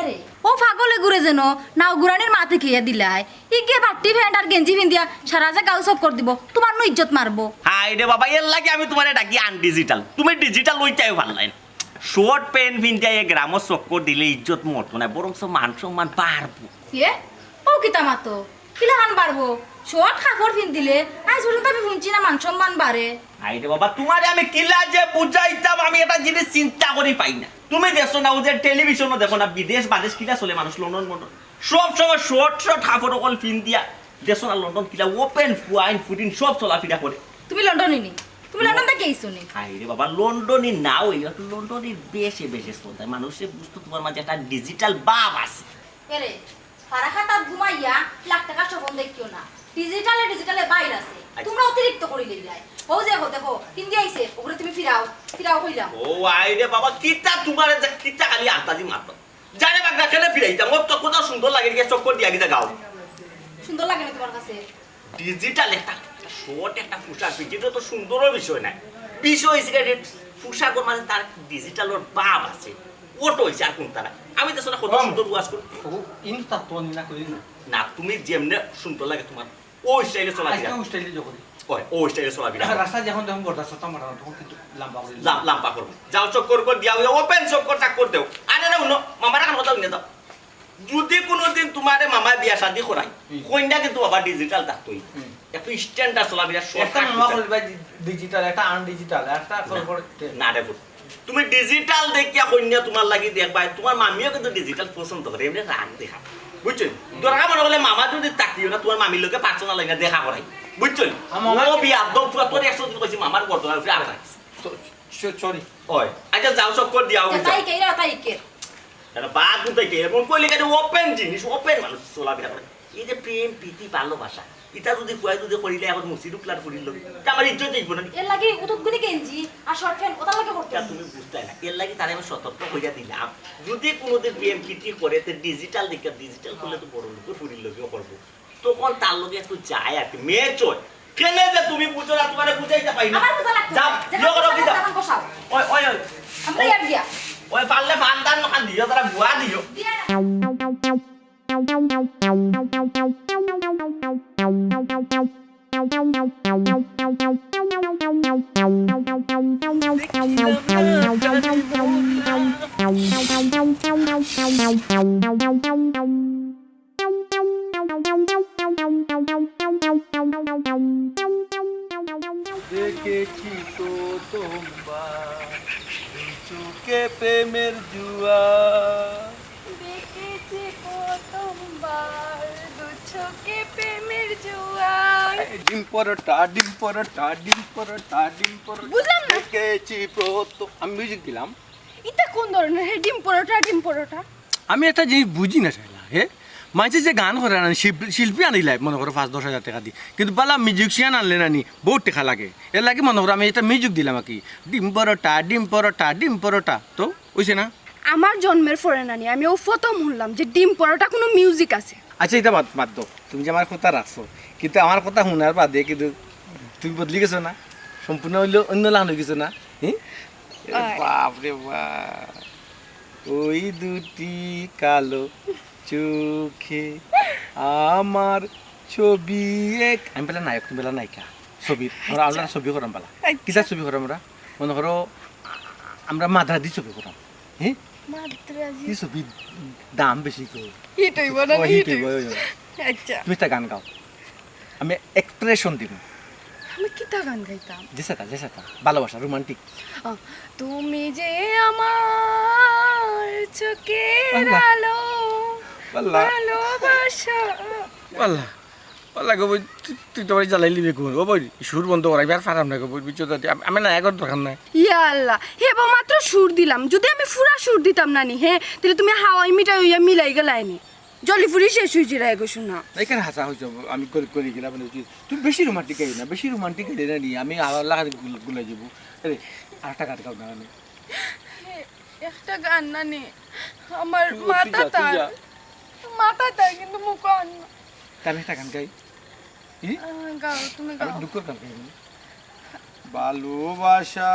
J: এরে ও পাগলে ঘুরে যেন নাও গুরানির মাথে খেয়ে দিলাই ইকে বাটি ফ্রেন্ড আর গেঞ্জি ফিন্দিয়া সারা যা গাও সব করে দিব তোমার নো ইজ্জত মারবো
D: হাই রে বাবা এর লাগে আমি তোমারে ডাকি আনডিজিটাল তুমি ডিজিটাল ওইটাই ভালো লাগে শর্ট প্যান্ট ফিন দিয়া গ্রামর চক্কর দিলে ইজ্জত মতো না বরং মান সম্মান বাড়বো
J: এ ও কিতা মাতো কিলা হান বাড়বো শর্ট কাপড় ফিন দিলে আজ পর্যন্ত আমি শুনছি না মান সম্মান বাড়ে
D: আই রে বাবা তোমারে আমি কিলা যে বুঝাইতাম আমি এটা জিনিস চিন্তা করি পাই না তুমি দেখছো না ওদের টেলিভিশনও দেখো না বিদেশ বাদেশ কিলা চলে মানুষ লন্ডন মন্ডন সব সময় শর্ট কাপড় অকল ফিন দিয়া দেখছো না লন্ডন কিলা ওপেন ফুয়াইন ফুটিন সব চলাফেরা করে
J: তুমি লন্ডনে নি তুমি লন্ডন থেকে আইছো নি
D: আই রে বাবা লন্ডনই না ওই লন্ডনের বেশি বেশি চলতে মানুষের বুঝতো তোমার মাঝে একটা ডিজিটাল ভাব আছে
J: এরে সারা খাতা ঘুমাইয়া লাখ টাকা স্বপ্ন দেখিও না ডিজিটালে বাইর আছে তোমরা অতিরিক্ত করি লইলাই ও যে দেখো হিন্দি আইছে ওগুলো তুমি ফিরাও কইলাম
D: ও আই রে বাবা কিতা তোমার যে কিতা খালি আতাজি মাত্র জানে বাগনা খেলে ফিরাইতাম ওর তো কত সুন্দর লাগে গিয়ে চক্কর দিয়া গিয়ে গাও
J: সুন্দর লাগে না তোমার কাছে
D: ডিজিটাল একটা একটা শর্ট একটা পোশাক পিছি এটা তো সুন্দরও বিষয় নাই বিষয় হয়েছে পোশাকের মাঝে তার ডিজিটালের ভাব আছে ওটা হয়েছে আর কোন তারা আমি তো শোনা কত সুন্দর ওয়াজ করি
A: ইন তাত্ত্ব না করি না
D: না তুমি যেমনে সুন্দর লাগে তোমার ওই স্টাইলে চলা
A: আজকে স্টাইলে যখন
D: ওই স্টাইলে চলা
A: রাস্তা যখন যখন বর্দা সতা মারা তখন কিন্তু লম্বা করে
D: লাম্পা করবো যাও চক্কর করে দিয়া ওপেন চক্কর চাক্কর দেও আরে না উনো মামারা কান কথা উনি দাও যদি কোনোদিন তোমারে মামা বিয়া শাদি করাই কন্যা কিন্তু আবার ডিজিটাল থাকতোই একটু স্ট্যান্ডার্ড চলা বিয়া
A: একটা মামা করে ভাই ডিজিটাল একটা আনডিজিটাল একটা করে
D: না রে তুমি ডিজিটাল দেখিয়া কন্যা তোমার লাগি দেখবা তোমার মামিও কিন্তু ডিজিটাল পছন্দ করে এমনি রাগ দেখা বুঝছেন দরকার মনে হলে মামা যদি তাকিও না তোমার মামির লোকে পার্সোনাল লাইনে দেখা করাই বুঝছেন ও বিয়া দম পুরা তোর 100 দিন কইছি মামার বর্তমান ফিরে আর
A: সরি
D: ওই আচ্ছা যাও চক্কর দিয়াও
J: তাই কে রা তাই কে
D: এটা বাদ দিতে কে এমন কইলে কেন ওপেন জিনিস ওপেন মানুষ চলাফেরা করে এই যে প্রেম প্রীতি ভালোবাসা এটা যদি কুয়াই যদি করিলে এখন মুসি ঢুকলার করিল আমার ইজ্জত দেখবো না
J: এর লাগি উতুতগুলি গেঞ্জি আর শর্ট প্যান্ট ওটা লাগে করতে
D: তুমি বুঝতে না এর লাগি তারে আমি সতর্ক হইয়া দিলাম যদি কোনোদিন প্রেম প্রীতি করে তো ডিজিটাল দিকে ডিজিটাল করলে তো বড় লোক ফুরির লোকেও করবো তখন তার লোকে একটু যায় আর কি মেয়ে চয় কেনে যে তুমি বুঝো না তোমারে বুঝাইতে পাই না
J: আমার বুঝা লাগতো
D: যাও
J: যেটা
D: যোগ করো
J: বুঝা লাগতো বসাও
D: ওই ওই
J: আমরা ইয়ার দিয়া
D: ওই পারলে বান্দার নখান দিও তারা বুয়া দিও
A: দেখেছি তো তোমার চোখে প্রেমের জুয়া
B: দেখেছি প্রথমবার দু চোখে প্রেমের জোয়ার
A: ডিম পরোটা ডিম পরোটা ডিম পরোটা ডিম পরোটা
B: বুঝলাম না।
A: দেখেছি প্রথম আমি মিউজিক দিলাম
B: এটা কোন ধরনের হে ডিম পরোটা ডিম পরোটা
A: আমি একটা জিনিস বুঝি না চাইলা হে মানুষের যে গান করে না শিল্পী আনিলাই মনে করো 5-10 হাজার টাকা দি কিন্তু বালা মিউজিকশিয়ান আনলে নানি বহুত টাকা লাগে এর লাগে মনে করো আমি এটা মিউজিক দিলাম আর কি ডিম পরোটা ডিম পরোটা ডিম পরোটা তো ওইছে না
B: আমার জন্মের পরে নানি আমি ও প্রথম শুনলাম যে ডিম পরোটা কোনো মিউজিক আছে
A: আচ্ছা এটা বাদ দাও তুমি যে আমার কথা রাখছো কিন্তু আমার কথা শোনার বাদে কিন্তু তুমি বদলি গেছো না সম্পূর্ণ হইলো অন্য লান হয়ে গেছো না বাপরে বাপ ওই দুটি কালো চোখে আমার ছবি এক আমি পেলা নায়ক তুমি পেলা নায়িকা ছবির আমরা ছবি করাম পালা কিতা ছবি করাম আমরা মনে করো আমরা মাদ্রাদি ছবি করাম হ্যাঁ কি ছবি দাম বেশি করে
B: হিট হইব না হিট হইব আচ্ছা
A: তুমি একটা গান গাও আমি এক্সপ্রেশন দিব
B: আমি কিতা গান গাইতাম
A: যেসাটা ভালোবাসা রোমান্টিক
B: তুমি যে আমার চোখের আলো ভালোবাসা
A: পাল্লা পাল্লা গো তুই তো বাড়ি জ্বালাই লিবে কোন ও বই সুর বন্ধ করাই আর ফারাম না গো বই বিচ্ছ আমি না একর দরকার নাই
B: ইয়া আল্লাহ হে বা মাত্র সুর দিলাম যদি আমি পুরা সুর দিতাম নানি হে তাহলে তুমি হাওয়াই মিঠাই হইয়া মিলাই গেলাইনি জলি ফুরি শেষ হয়েছিল এগো শোনা
A: এখানে হাসা হয়েছে আমি করে গেলাম তুমি বেশি রোমান্টিক গাই না বেশি রোমান্টিক গাই না নি আমি আবার লাগা গুলাই যাবো আরে আরেকটা গান গাও না আমি
B: একটা গান নানি আমার মাথা কিন্তু মুখ আন
A: আমি একটা গান গাই
B: গাও তুমি
A: আমি
B: গাও
A: দুঃখের গান গাই ভালোবাসা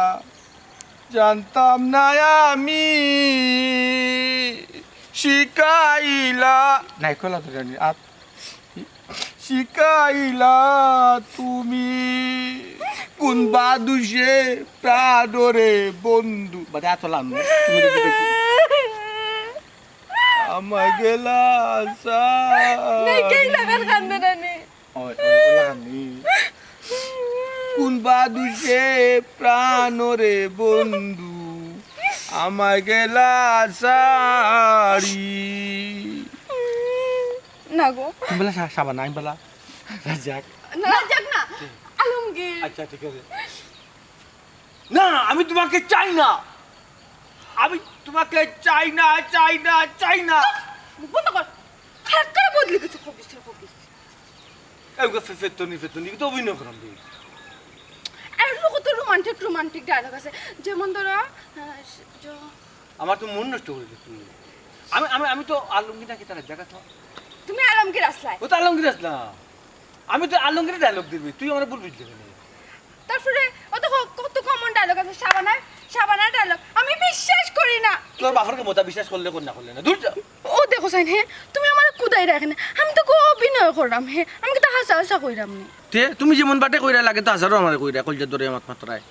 A: জানতাম না আমি শিকাইলা নাই কলা তো জানি শিকাইলা তুমি কোন বাদুষে প্রাদরে বন্ধু বাদে আতলাম তুমি দেখি আমায় গেলা
B: নেই লাগার কান্দে নানি
A: কোন বাদুষে প্রাণরে বন্ধু আমায় গেলা সারি
B: না গো
A: তুমি বলা সাবান আমি বলা রাজাক
B: রাজাক না আলমগীর
A: আচ্ছা ঠিক আছে না আমি তোমাকে চাই না আমি তোমাকে চাই না
B: বন্ধ কর খারাপ করে বদলে গেছে ফকিস
A: এগুলো ফেতনি তো অভিনয় করাম দিই
B: আর লোক তো রোমান্টিক ডায়লগ আছে যেমন ধরো
A: আমার তো মন নষ্ট করে দিচ্ছি আমি তো আলমগীর নাকি তার জায়গা তো
B: তুমি আলমগীর আসলাই
A: ও তো আলমগীর আসলাম আমি তো আলমগীরের ডায়লগ দিবি, তুই আমার ভুল বুঝলি কেন?
B: তারপরে ও তো কত কমন ডায়লগ আছে, সাবানার ডায়লগ আমি বিশ্বাস করি না।
A: তোর বাপরকে মতা বিশ্বাস করলে কোন না করলে না, দূর যা।
B: ও দেখো সাইন, হ্যাঁ তুমি আমার কুদাই রাখেন, আমি তো অভিনয় করলাম, হ্যাঁ আমি তো হাসা কইরাম নি।
A: তে তুমি যেমন বাটে কইরা লাগে তো হাজারও আমার কইরা কলজার দরে আমার মাত্রায়।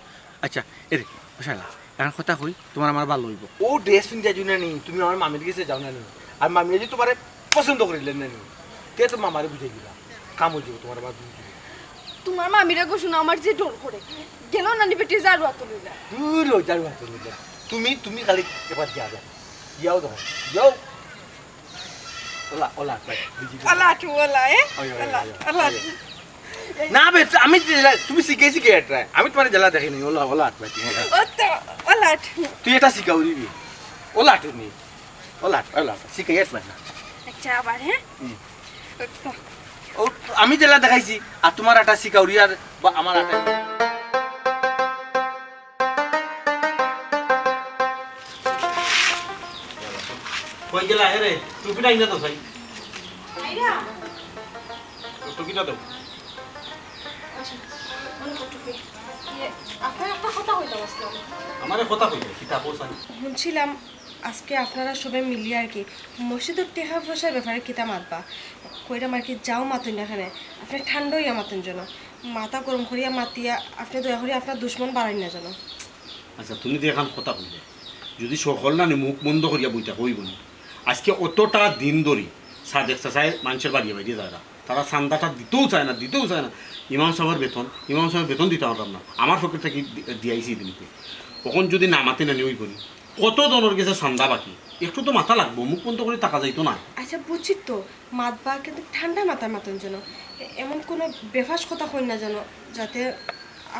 A: আচ্ছা এরে শালা এখন কথা কই, তোমার আমার ভালো হইব। ও ড্রেস পিনতে যাই না নি, তুমি আমার মামির কাছে যাও না নি, আর মামি যদি তোমারে পছন্দ করিলেন না নি, তে তো মামারে বুঝাই দিবা, কাম হয়ে যাবে তোমার আবার।
B: তোমার মামিরা গো শুনো আমার যে ডর করে গেল না নি বেটি যার বাত লইলা।
A: দূর হই যাও হাতে লইলা। তুমি খালি একবার যা যা যাও তো যাও। ওলা ওলা ভাই
B: আল্লাহ টু ওলা আল্লাহ
A: না বে আমি তুমি শিখেছি কে এটা, আমি তোমার জেলা দেখিনি। ওলা ওলা ভাই
B: ও তো ওলা
A: তুই এটা শিখাও দিবি। ওলা তুমি ওলা ওলা শিখে গেছ না।
B: আচ্ছা আবার হ্যাঁ
A: ও আমি জেলা দেখাইছি আর তোমার একটা শিখাউরি আর বা আমার একটা কই গেলা রে টুপিটা ইনা তো ভাই
G: আইরা
A: টুপিটা দাও।
G: আপনার একটা কথা কইতাম আসলাম।
A: আমারে কথা কইলে কিতাব পড়ছানি
G: শুনছিলাম আজকে আপনারা সবাই মিলিয়ে আর কি মসজিদের টেহা পয়সার ব্যাপারে কিতা মাতবা কইরাম আর কি যাও মাতুন এখানে আপনি ঠান্ডা হইয়া মাতুন যেন মাথা গরম করিয়া মাতিয়া আপনি দয়া করিয়া আপনার দুশ্মন বাড়াই না যেন।
F: আচ্ছা তুমি তো এখন কথা কইলে যদি সকল না মুখ বন্ধ করিয়া বইটা কইব না আজকে অতটা দিন ধরি সাদেক চাচায় মানুষের বাড়িয়ে বাড়িয়ে যায় না, তারা চান্দাটা দিতেও চায় না ইমাম সাহেবের বেতন দিতে পারতাম না, আমার পক্ষে থেকে দিয়াইছি দিনকে। তখন যদি নামাতে না নিই করি কত জনের গেছে চান্দা বাকি, একটু তো মাথা লাগবো, মুখ বন্ধ করে টাকা যাইতো না।
G: আচ্ছা বুঝছি তো মাতবা কিন্তু ঠান্ডা মাথার মাতুন যেন এমন কোনো বেফাস কথা কইন না যেন যাতে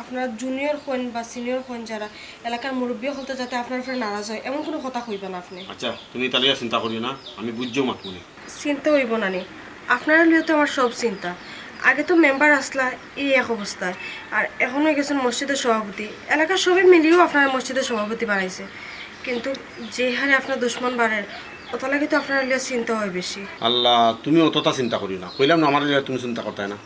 G: আপনার জুনিয়র হন বা সিনিয়র হন যারা এলাকার মুরব্বী হলতে যাতে আপনার ফের নারাজ হয় এমন কোনো কথা কইবেন আপনি।
F: আচ্ছা তুমি তাহলে চিন্তা করিও না, আমি বুঝছেও মাতমুনি।
G: চিন্তা হইব না নি আপনারা লিয়ে তো আমার সব চিন্তা। আগে তো মেম্বার আসলা এই এক অবস্থায় আর এখন হয়ে গেছেন মসজিদের সভাপতি, এলাকার সবাই মিলিয়েও আপনারা মসজিদের সভাপতি বানাইছে, কিন্তু যে হারে আপনার দুশ্মন বাড়ের ওটা লাগে তো আপনার লিয়ে চিন্তা হয় বেশি।
F: আল্লাহ তুমি অতটা চিন্তা করিও না, কইলাম না আমার লিগে তুমি চিন্তা করতে না।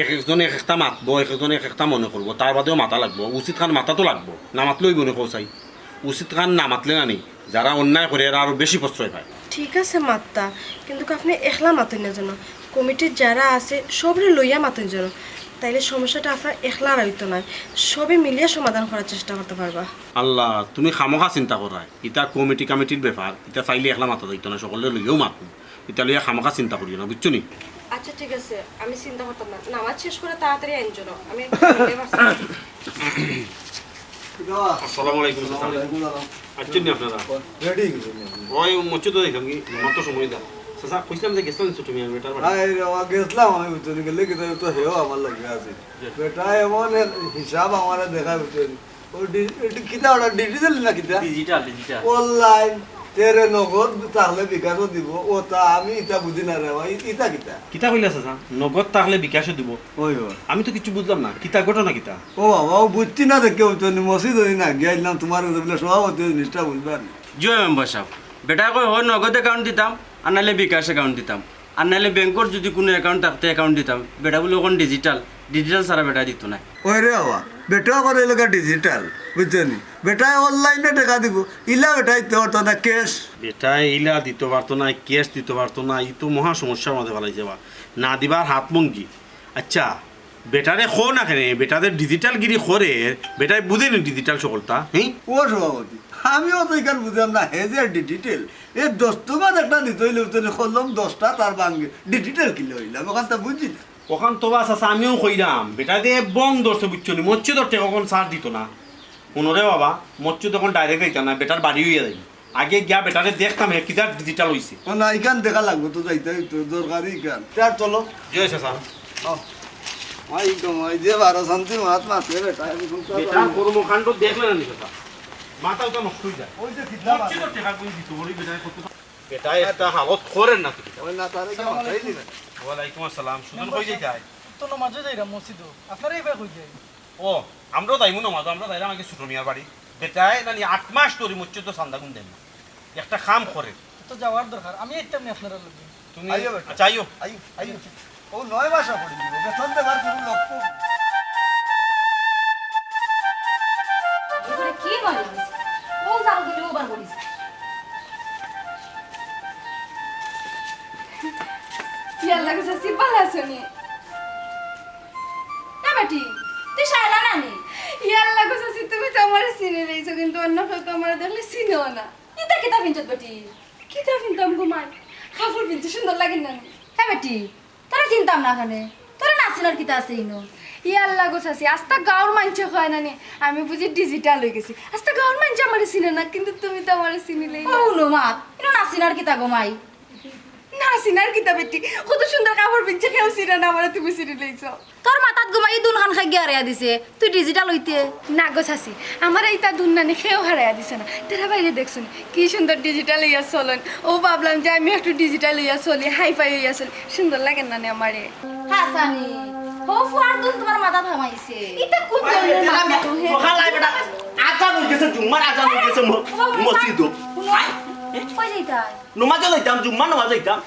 F: এক একজনে এক একটা মাতবো, এক একজনে এক একটা মনে করবো, তার বাদেও মাথা লাগবো। উচিত খান মাথা তো লাগবো, না মাতলেই মনে কৌচাই। উচিত খান না মাতলে না নেই, যারা অন্যায় করে এরা আরো বেশি প্রশ্রয় পায়।
G: ঠিক আছে মাত্তা, কিন্তু আপনি একলা মাতুন না যেন, কমিটির যারা আছে সবরে লইয়া মাতুন যেন, তাইলে সমস্যাটা আপনার একলা রইতো নয়, সবে মিলিয়ে সমাধান করার চেষ্টা করতে পারবা।
F: আল্লাহ তুমি খামোখা চিন্তা করায়, ইটা কমিটির ব্যাপার, এটা চাইলে একলা মাথা দিত না, সকলে লইয়াও মাতুন, এটা লইয়া খামোখা চিন্তা করিও না, বুঝছো নি?
G: আচ্ছা ঠিক আছে, আমি চিন্তা করতাম না, নামাজ শেষ করে তাড়াতাড়ি আইন জন্য আমি
F: আসসালামু আলাইকুম। আচ্ছেন আপনারা
H: রেডি
F: ওই মসজিদ দেখলাম কি মাত্র সময় দাও চাচা, কইছিলাম যে গেছিলাম তুমি আমি বেটার বাড়ি।
H: আই রে গেছিলাম আমি ভিতরে গেলে কিন্তু তো হেও আমার লাগে আছে বেটা এমন হিসাব আমার দেখা ভিতরে ও কিতা ওটা ডিজিটাল না কিতা
D: ডিজিটাল
H: অনলাইন তেরে নগদ তাহলে বিকাশও দিব ও তা আমি ইটা বুঝি না রে ভাই ইটা কিতা
F: কিতা কইলা চাচা নগদ তাহলে বিকাশও দিব?
H: ওই
F: আমি তো কিছু বুঝলাম না, কিতা ঘটনা কিতা?
H: ও বাবা ও বুঝছি না দেখে তো মসজিদ হই না গিয়েছিলাম তোমার বলে সভাপতি জিনিসটা বুঝবার
K: জিও মেম্বার সাহেব বেটা কই হয় নগদ অ্যাকাউন্ট দিতাম আর নাহলে বিকাশ অ্যাকাউন্ট দিতাম আর নাহলে ব্যাংকর যদি কোনো অ্যাকাউন্ট থাকতে অ্যাকাউন্ট দিতাম, বেটা বলে ওখানে ডিজিটাল ছাড়া বেটা দিত না।
H: ওই রে বাবা বেটা করে এলাকা ডিজিটাল বুঝছেন বেটায় অনলাইনে টাকা দিব ইলা বেটাই তো না ক্যাশ
F: বেটা ইলা দিতে পারতো না, ক্যাশ দিতে পারতো না, এই তো মহা সমস্যার মধ্যে ফেলাই যাবা না দিবার হাত মঙ্গি। আচ্ছা বেটারে খো না কেন, বেটাদের ডিজিটাল গিরি করে বেটায় বুঝেনি ডিজিটাল সকলটা। হ্যাঁ
H: ও সভাপতি আমিও তো এখানে বুঝলাম না হে যে ডিজিটাল এ 10 টাকা একটা দিতে হইলে করলাম 10টা তার ভাঙ্গে ডিজিটাল কিলো হইলাম ওখান তো বুঝছি না
F: ওখান তো বাস আছে আমিও কইরাম বেটা দিয়ে বং ধরছে বুঝছো নি, মচ্ছু ধরতে কখন সার দিত না কোনোরে বাবা, মচ্ছু তখন ডাইরেক্ট দিতাম না, বেটার বাড়ি হইয়া যাই আগে গিয়া বেটারে দেখতাম হে কিটা ডিজিটাল হইছে।
H: ও না এখান দেখা লাগবে তো যাইতে হইতো দরকারি এখান তার চলো
F: জয় চাচা।
H: ওই কমাই যে 12 শান্তি মহাত্মা আছে বেটা আমি
F: বেটা কর্মকাণ্ড দেখলে না চাচা, মাথা তো নষ্ট হয়ে যায়।
H: ওই যে কিতলা
F: মচ্ছু তো টাকা কই দিত বলি বেটারে কত বেটা একটা হালত করেন না তো।
H: ওই না তারে কি মাথাই দিবেন
F: ওয়ালাইকুম আসসালাম, সুজন কই যাই?
E: তো নমাজে যাইরা মসজিদও আপনারা এইবার কই যাই?
F: ও আমরাও যাইমু না মাঝে, আমরা যাইলাম আগে ছোট মিয়ার বাড়ি। বেটায় নানি 8 মাস ধরে মচ্ছু তো চান্দা গুন দেন না, একটা কাম করে
E: তো যাওয়ার দরকার, আমি একদম আপনারা লাগবে।
F: তুমি
H: আইও বেটা।
F: আচ্ছা আইও
H: আইও আইও ও 9 মাস পড়ে দিব বেতন দেবার কোনো লক্ষ্য
J: এবারে কি বলে ও জাল দিলে ওবার বলিস
B: ইয়াল্লা গো চাচি ভালো আছো নি
J: না বেটি তুই শায়লা না নি
B: ইয়াল্লা গো চাচি তুমি তো আমার চিনে রইছো কিন্তু অন্য কেউ তো আমার দেখলে চিনেও না
J: ইতা কিতা পিঞ্চত বেটি
B: কি তা ফিনতাম ঘুমাই কাপড় পিনতে সুন্দর লাগে না
J: হ্যাঁ বেটি তোরা চিন্তাম না খানে তোরা নাচিনার কিতা আছে ইনো
B: ইয়াল্লা গো চাচি আস্তা গাঁর মানছে হয় না নি আমি বুঝি ডিজিটাল হয়ে গেছি আস্তা গাঁর মানছে আমার চিনে না কিন্তু তুমি তো আমার চিনিলেই না
J: ও নো মাত ইনো নাচিনার কিতা গোমাই
B: না চিনার কিতা বেটি কত সুন্দর কাপড় পিনছে কেউ চিনে না আমার তুমি চিনি লইছো
J: তোর মাথাত গোমাই দুন খান খাই গিয়া দিছে তুই ডিজিটাল হইতে
B: না গো চাচি আমার এইটা দুন্নানি খেয়েও হারাইয়া দিছে না তেরা বাইরে দেখছুন কি সুন্দর ডিজিটাল ইয়া চলন ও ভাবলাম যে আমি একটু ডিজিটাল ইয়া চলি হাইফাই ইয়া চলি সুন্দর লাগে না আমারে
J: হাসানি হো ফুয়ার দুন তোমার মাথা থামাইছে
B: এটা কোন ধরনের মাথা তো হে
D: সকালে বেটা আজান হয়ে গেছে জুম্মার আজান হয়ে গেছে মসজিদও
J: কই যাইতাই
D: নমাজে যাইতাম জুম্মার নমাজে যাইতাম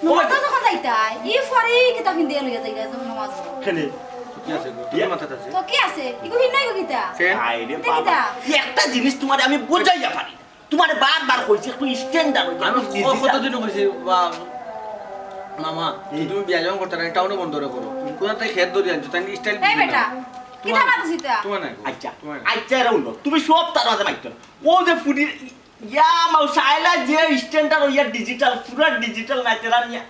J: নমাজ যখন যাইতাই ই ফুয়ারে কিতা পিন দিয়া লইয়া যাইগা যখন নমাজ
D: খেলে
A: কি আছে গো তোমার মাথাতে আছে
J: তো কি আছে ইগো হিনাই গো কিতা
D: আইরে
J: এটা
D: বাবা
J: কিতা?
D: একটা জিনিস তোমারে আমি বুঝাইয়া পারি তোমারে বারবার কইছি একটু স্ট্যান্ডার্ড হই
A: আমি কতদিন কইছি বা মামা তুমি বিয়া যখন করতে না টাউনে বন্ধ করো কোথা থেকে খেত ধরে আনছো তাই স্টাইল
J: এই বেটা কিতা মাতুছিতা
A: তোমার না
D: আচ্ছা আচ্ছা এরা উল্লো তুমি সব তার মাঝে মাইতো ও যে ফুডি ইয়া মাউ সাইলা যে স্ট্যান্ডার্ড হইয়া ডিজিটাল পুরা ডিজিটাল নাই তেরা নিয়া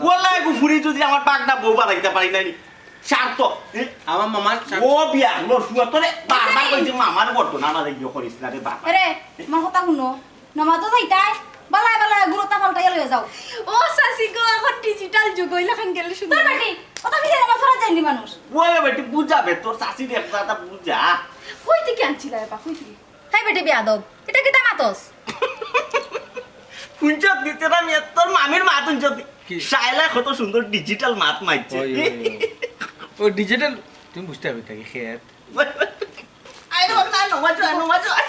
D: ওলাই গো ফুরি যদি আমার বাগনা বউ বানাইতে পারি নাই স্বার্থ
A: আমার মামার
D: ও বিয়া লোর শুয়া তোরে বারবার কইছি মামার বর্ত না আমাদের ইয়ে করিস না রে বাবা
J: আরে আমার কথা শুনো নমাজ যাইতাই বালায় বালায় গুরুতা পাল্টাইয়া লইয়া যাও
B: ও চাচি গো এখন ডিজিটাল যুগ হইলা খান গেলে
J: তোর
B: সুন্দর
J: বেটি কথা কি আমার ফরা যায়নি মানুষ
D: ওই বেটি বুঝাবে তোর চাষি একটা বুঝা
B: কই থেকে আনছিলা বাবা কই থেকে
J: হাই বেটি বিয়াদব এটা কিতা মাতস
D: কুঞ্চত দিতে না নিয়ে তোর মামির মাতুন যদি
A: কি?
D: সাইলা কত সুন্দর ডিজিটাল মাত মাইছে
A: ও ডিজিটাল তুমি বুঝতে হবে তাকে খেত
D: আই ডোন্ট নো নমাজ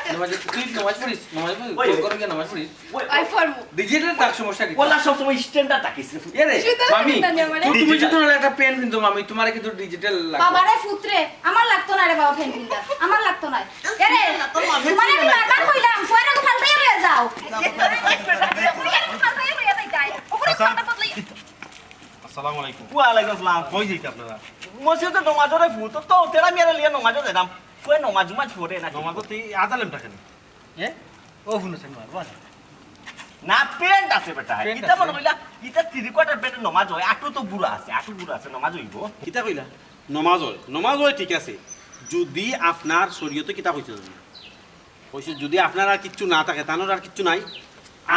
A: নামাজ তুই নামাজ পড়িস নামাজ
D: ওই,
A: পড়িস করে গিয়ে নামাজ পড়িস
B: আই ফরমু
A: ডিজিটাল তার সমস্যা কি
D: ওলা সব সময় স্ট্যান্ডার্ড থাকিস
A: এরে
B: সুন্দর
A: মামি
B: লাগে না আমারে।
A: তুমি যদি না একটা পেন কিনতো মামি তোমার কিন্তু ডিজিটাল লাগবে
J: বাবারে ফুতরে আমার লাগতো না রে বাবা ফ্যান কিনতে আমার লাগতো না এরে
D: তোর মামি
J: তোমারে আমি
D: ছিল না।
J: বারবার কইলাম ফুয়ারে গো পাল্টাইয়া লইয়া যাও পাল্টাইয়া লইয়া যাইতাই ওপরে কথা বদলাই
F: আসসালামু আলাইকুম
D: ওয়ালাইকুম আসসালাম
F: কই যাইতে আপনারা
D: মসজিদে নমাজরে ফুত তো তেরা মেরে লিয়ে নমাজ দেদাম কই নমাজ মাছ পড়ে না
F: নমাজ তো আজালেম টাকা নেই
A: হ্যাঁ ও শুনেছেন বল
D: না পেন্ট আছে বেটা
A: পেন্ট
D: ইটা
A: আছে।
D: মনে হইলা ইটা 3/4 পেন্ট নমাজ হয় আটু তো বুড়া আছে নমাজ হইব
F: কিতা কইলা নমাজ হয় ঠিক আছে যদি আপনার শরীয়তে কিতা কইছে কইছে যদি আপনার আর কিচ্ছু না থাকে তানোর আর কিচ্ছু নাই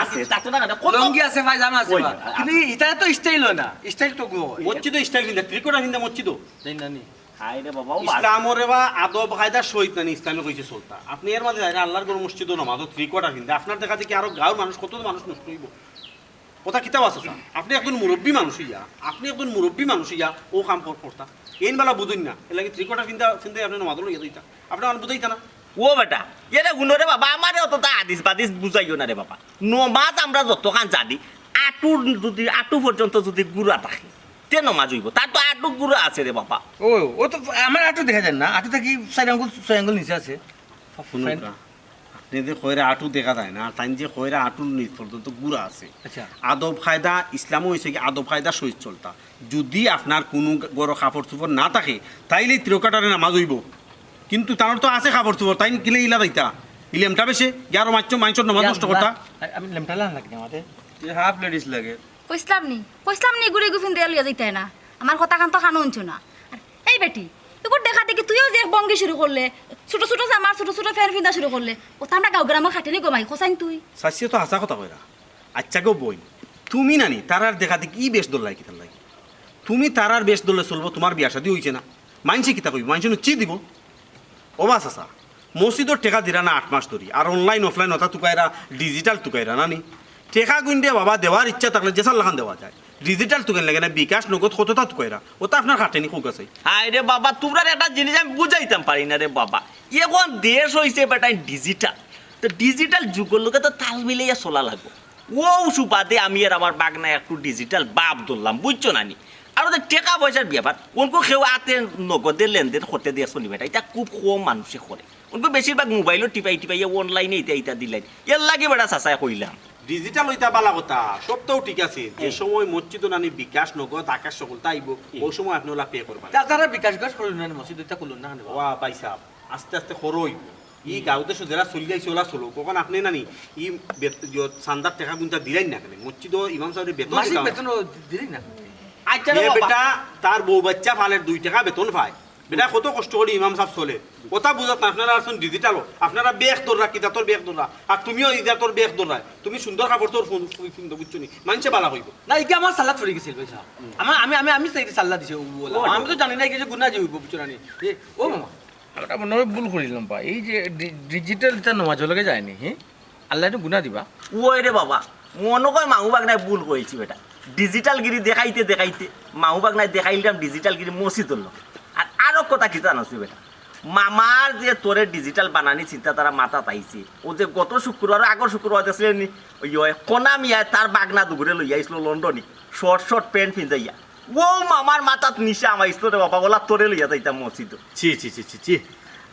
D: আছে তাতে না কত
A: লঙ্গি আছে ভাই জানা আছে
D: ওই,
A: বা। কিন্তু এটা তো স্টাইল হয় না স্টাইল তো গো
F: মসজিদ স্টাইল কিনতে ত্রিকোটা কিনতে মসজিদ
A: জানি না নি
D: হাই রে বাবা ও
F: ইসলামরে বা আদব কায়দা সহিত না ইসলামে কইছে চলতা আপনি এর মাঝে যাই আল্লাহর গরু মসজিদও নামাজও ত্রিকোটা কিনতে আপনার দেখা দেখি আরো গাঁর মানুষ কত মানুষ নষ্ট হইব কথা কিতাব আছে স্যার আপনি একজন মুরব্বী মানুষ ইয়া ও কাম করতা এইন বেলা বুঝুন না এর লাগে ত্রিকোটা কিনতে আপনি নামাজও লইয়া দিতা আপনি আমার বুঝাইতা না
D: ও বেটা এরে গুণরে বাবা আমারে অত আদিস বাদিস বুঝাইও না রে বাবা নমাজ আমরা যতখান জানি আটু পর্যন্ত যদি গুড়া থাকে তে নমাজ হইব তার তো আটু গুড়া আছে রে বাবা
A: ও তো আমার আটু দেখা যায় না আটু থাকি 4 আঙ্গুল নিচে আছে
F: শুনুন আপনি যে কইরা আটু দেখা যায় না তাই যে কইরা আটুর নিচ পর্যন্ত গুড়া আছে
A: আচ্ছা
F: আদব কায়দা ইসলামও হয়েছে কি আদব কায়দা সহিত চলতা যদি আপনার কোনো বড় কাপড় চোপড় না থাকে তাইলে ত্রিকাটারে নামাজ হইব কিন্তু তার তো আছে কাপড় চোপড় তাই কিলে ইলা দাইতা ইলেমটা বেশে গ্যারো মাংসর নামাজ নষ্ট করতা
A: আমি লেমটা লান লাগে আমাদের হাফ লেডিস লাগে
J: কইসলাম নি গুড়ি গুফিন দেয়া লইয়া যাইতাই না আমার কথা কান তো কানো হইছো না আর এই বেটি তোর দেখা দেখি তুইও যে বঙ্গি শুরু করলে ছোট ছোট জামা ছোট ছোট ফ্যান ফিন্দা শুরু করলে ও তো আমরা গাঁও গ্রামে খাটেনি গমাই খোসাইন তুই
F: শাসিয়ে তো হাসা কথা কইরা আচ্ছা গো বই তুমি নানি তারার দেখা দেখি কি বেশ দোল লাগে লাগে তুমি তারার বেশ দোলে চলবো তোমার বিয়া শাদী হইছে না মাইনসে কিতা কইব মাইনসে চি দিব ও বাস আসা মসজিদর টেকা দিরা না 8 মাস ধরি আর অনলাইন অফলাইন ওটা তুকাইরা ডিজিটাল তুকাইরা নানি টেকা গুইন্ডে বাবা দেওয়ার ইচ্ছা থাকলে যেসাল লাখান দেওয়া যায় ডিজিটাল তুকেন লাগে না বিকাশ নগদ কতটা তুকাইরা ওটা আপনার খাটেনি খুব আছে
D: হাই রে বাবা তোমরা একটা জিনিস আমি বুঝাইতাম পারি না রে বাবা এখন দেশ হইছে বেটা ডিজিটাল তো ডিজিটাল যুগের লোকে তো তাল মিলাইয়া চলা লাগবে ও সুবাদে আমি আর আমার বাগনা একটু ডিজিটাল বাপ ধরলাম বুঝছো নানি আর ওদের টাকা পয়সার ব্যাপার উনকো কেউ হাতে নগদের লেনদেন করতে দিয়ে চলি বেটা এটা খুব কম মানুষে করে উনকো বেশিরভাগ মোবাইলও টিপাই অনলাইনে এটা দিলাই এর লাগে বেটা চাচাই কইলাম
F: ডিজিটাল হইতা বালা কথা সবটাও ঠিক আছে যে সময় মসজিদ নানি বিকাশ নগদ আকাশ সকলতা আইব ওই সময় আপনি ওলা পে করবা
C: তারা বিকাশ গাছ করুন না মসজিদ এটা করুন না
F: ওয়া ভাই সাহেব আস্তে আস্তে খরচ ই গাঁওতে যারা চলি যাইছে ওলা চলো কখন আপনি নানি ই চান্দার টাকা গুনটা দিলেন না কেন মসজিদ ইমাম সাহেবের বেতন
C: মাসিক
F: দিতাম।
C: বেতন দিলেন না
D: আচ্ছা
F: এ বেটা তার বউ বাচ্চা ফালের 2 টাকা বেতন পায় বেটা কত কষ্ট করে ইমাম সাহেব চলে কথা বুঝাত না আপনারা আসুন ডিজিটাল আপনারা বেগ দৌড়া কিতা তোর বেগ দৌড়া আর তুমিও ইদা তোর বেগ দৌড়ায় তুমি সুন্দর কাপড় তোর সুন্দর বুঝছো নি মানুষে বালা হইব
C: না ইকে আমার সালাদ পড়ে গেছিল ভাই সাহেব আমার আমি সেই সাল্লা দিছে আমি তো জানি না কি যে গুনা যে হইব বুঝছো না ও মামা আমরা মনে হয় ভুল করিলাম পা এই যে ডিজিটাল এটা নমাজ লগে যায়নি হ্যাঁ আল্লাহ একটু গুনা দিবা
D: ওই রে বাবা মনে কয় মাহু বাগনায় ভুল করেছি বেটা ডিজিটাল গিরি দেখাইতে মাহু বাগনায় দেখাইলাম ডিজিটাল গিরি মসজিদুল লোক আর আরো কথা কি জানাচ্ছি বেটা মামার যে তোরে ডিজিটাল বানানি চিন্তা তারা মাথা পাইছে ও যে গত শুক্রবার আগর শুক্রবার দেখছিলেন নি ওই কোনা মিয়া তার বাগনা দুপুরে লইয়া আইসলো লন্ডনে শর্ট প্যান্ট পিন্ধাইয়া ও মামার মাথাত নিশা আমাইছিল রে বাবা বলা তোরে লইয়া যাইতাম মসজিদ
F: ছি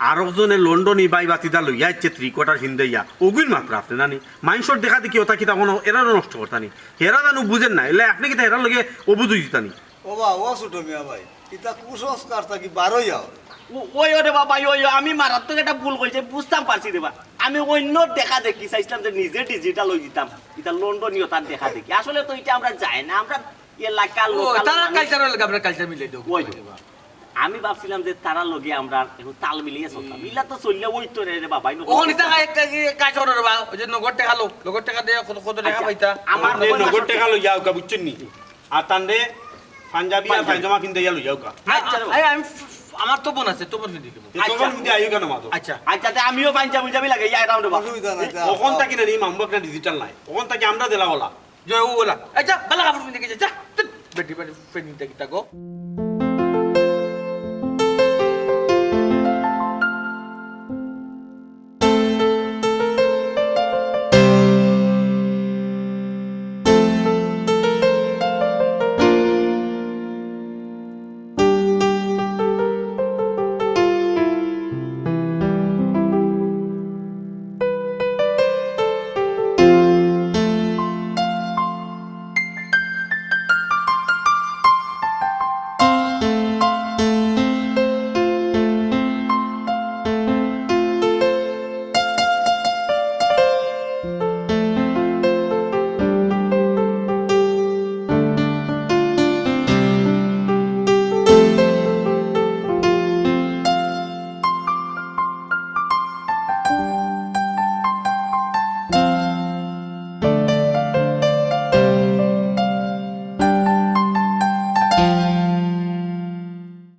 F: আর একজনে লন্ডন বাই বাতিদা লইয়া ইচ্ছে 3/4 হিন্দাইয়া ওগুন মাত্র আপনি জানি মাইন্সর দেখা দেখি ওটা কিতা কোনো এরারও নষ্ট করতানি হেরা জানো বুঝেন না এলে আপনি কিতা হেরার লগে অবুঝ দিতানি
H: ও বা ও ছোট মিয়া ভাই এটা কুসংস্কার থাকি বারোই আও
D: ওই রে বাবা ওই আমি মারাত্মক একটা ভুল করেছি বুঝতাম পারছি রে বাবা আমি অন্য দেখা দেখি চাইছিলাম যে নিজে ডিজিটাল হয়ে দিতাম এটা লন্ডনীয় তার দেখা দেখি আসলে তো এটা আমরা যাই না আমরা এলাকার লোকাল
C: তারা
D: মানুষ-
C: কালচারাল লগে আমরা কালচার মিলাই দেব
D: ওই আমি ভাবছিলাম যে তারা লগে আমরা একটু তাল মিলিয়ে চলতাম মিলা তো চললে ওই তো রে বাবা
C: ওখানে টাকা একটা কাজ করো রে বা ওই যে নগদ টাকা লো নগদ টাকা দিয়ে কত টাকা পাইতা
D: আমার
F: আমার নগদ টাকা লইয়া ওকা বুঝছেন নি আর তান্ডে পাঞ্জাবি আর পায়জামা কিনতে লইয়া ওকা
D: আচ্ছা রে বাবা।
C: আমি আমার তো বোন আছে তো বোন দিকে
F: তখন কিন্তু আইও কেন মাতো
C: আচ্ছা
D: আচ্ছা তে আমিও পাঞ্জাবি লাগে ইয়া রাউন্ড বাবা
H: অসুবিধা নাই তা
F: ওখান থেকে না মামবক না ডিজিটাল নাই ওখান থেকে আমরা দিলা বলা
C: জয় ও বলা আচ্ছা বালা কাপড় পিন্ধে গেছে যা বেটি বেটি ফেনি দেখি তাকো